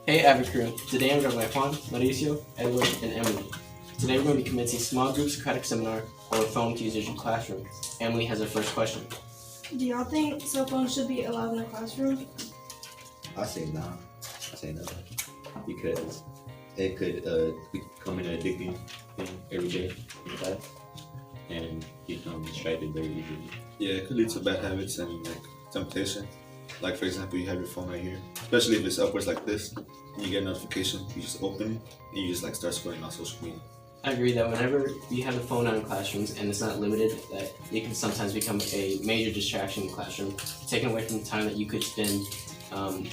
Hey Avid Crew, today I'm joined by Juan, Mauricio, Edward, and Emily. Today we're going to be commencing small group Socratic Seminar or phone to users in classroom. Emily has her first question. Do y'all think cell phones should be allowed in the classroom? I say no. Because it could become an addicting thing every day in class and become distracted very easily. Yeah, it could lead to bad habits and like temptation. Like for example, you have your phone right here, especially if it's upwards like this, and you get a notification, you just open it and you just like start scrolling on social media. I agree that whenever you have the phone out in classrooms and it's not limited, that it can sometimes become a major distraction in the classroom, taken away from the time that you could spend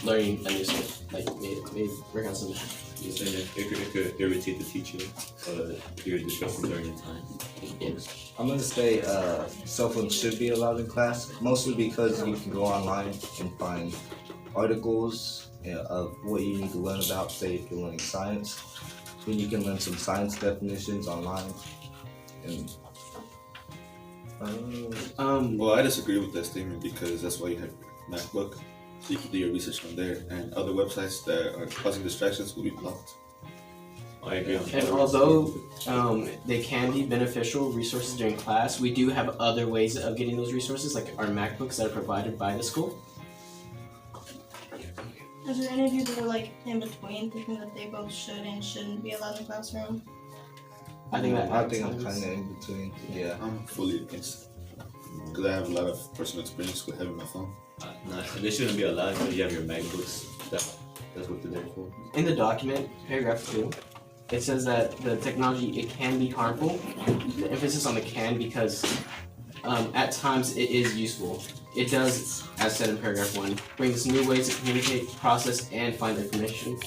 learning a new skill, like maybe work on some math. And it could irritate the teacher, you're disrupting learning time. Yes. I'm gonna say cell phones should be allowed in class, mostly because you can go online and find articles of what you need to learn about. Say if you're learning science, then you can learn some science definitions online. And Well, I disagree with that statement because that's why you have your MacBook, so you can do your research from there, and other websites that are causing distractions will be blocked. I agree. And although they can be beneficial resources during class, we do have other ways of getting those resources, like our MacBooks that are provided by the school. Is there any of you that are like in between, thinking that they both should and shouldn't be allowed in the classroom? I think I'm kind of in between. Yeah. I'm fully against it because I have a lot of personal experience with having my phone. No, they shouldn't be allowed because you have your MacBooks. That's what they're there for. In the document, paragraph 2, it says that the technology, it can be harmful. The emphasis on the can because at times it is useful. It does, as said in paragraph 1, bring us new ways to communicate, process, and find information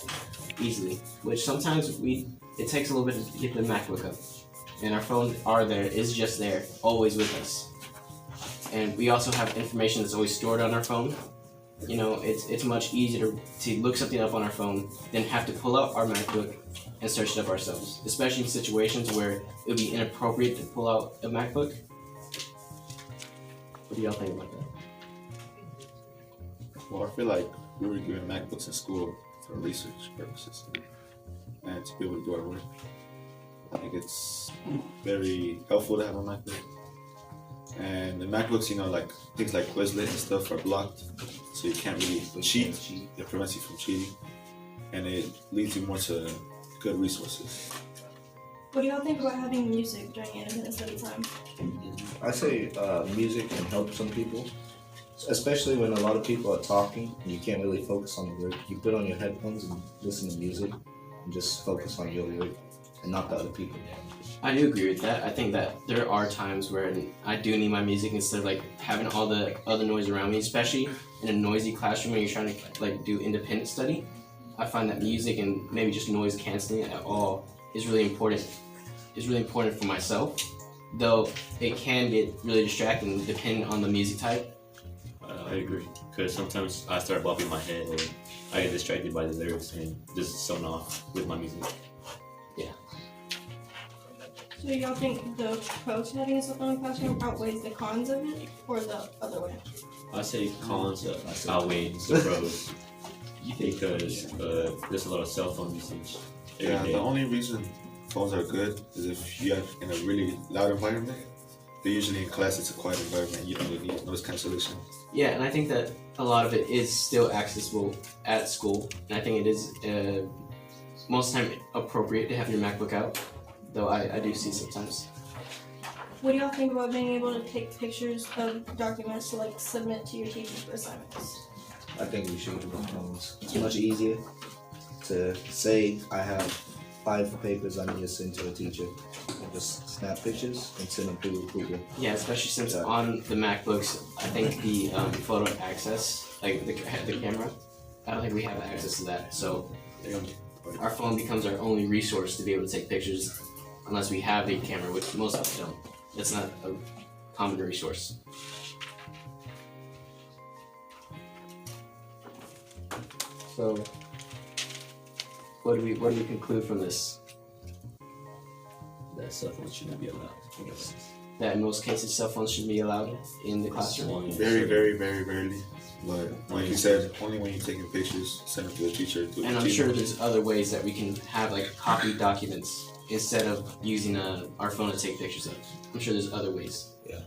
easily, which sometimes it takes a little bit to get the MacBook up. And our phones are there, is just there, always with us. And we also have information that's always stored on our phone. You know, it's much easier to look something up on our phone than have to pull out our MacBook and search it up ourselves, especially in situations where it would be inappropriate to pull out a MacBook. What do y'all think about that? Well, I feel like we were given MacBooks in school for research purposes and to be able to do our work. I think it's very helpful to have a MacBook. And the MacBooks, you know, like things like Quizlet and stuff are blocked, so you can't really cheat. It prevents you from cheating, and it leads you more to good resources. What do y'all think about having music during independent study time? I say music can help some people, especially when a lot of people are talking and you can't really focus on the work. You put on your headphones and listen to music and just focus on your work and not the other people. I do agree with that. I think that there are times where I do need my music instead of like having all the other noise around me, especially in a noisy classroom when you're trying to like do independent study. I find that music and maybe just noise canceling at all is really important. It's really important for myself, though it can get really distracting depending on the music type. I agree, because sometimes I start bobbing my head or I get distracted by the lyrics and just zone off with my music. Yeah. So y'all think the pros to having a cell phone in the classroom outweighs the cons of it, or the other way? I say cons outweigh the pros because there's a lot of cell phone usage every Yeah, day. the only reason phones are good is if you are in a really loud environment. But usually in class it's a quiet environment. You don't really need noise cancellation. Yeah, and I think that a lot of it is still accessible at school, and I think it is most of the time appropriate to have your MacBook out, though I do see sometimes. What do y'all think about being able to take pictures of documents to like submit to your teachers for assignments? I think we should use our phones. It's much easier to say I have 5 papers I need to send to a teacher and just snap pictures and send them to Google. Yeah, especially since on the MacBooks, I think the photo access, like the camera, I don't think we have access to that. So our phone becomes our only resource to be able to take pictures unless we have a camera, which most of us don't. It's not a common resource. So, what do we conclude from this? That cell phone shouldn't be allowed, I guess. that in most cases cell phones should be allowed in the classroom. Very, very, very rarely. But like you said, only when you're taking pictures, send it to the teacher. And I'm sure there's other ways that we can have like copied documents instead of using our phone to take pictures of. I'm sure there's other ways. Yeah.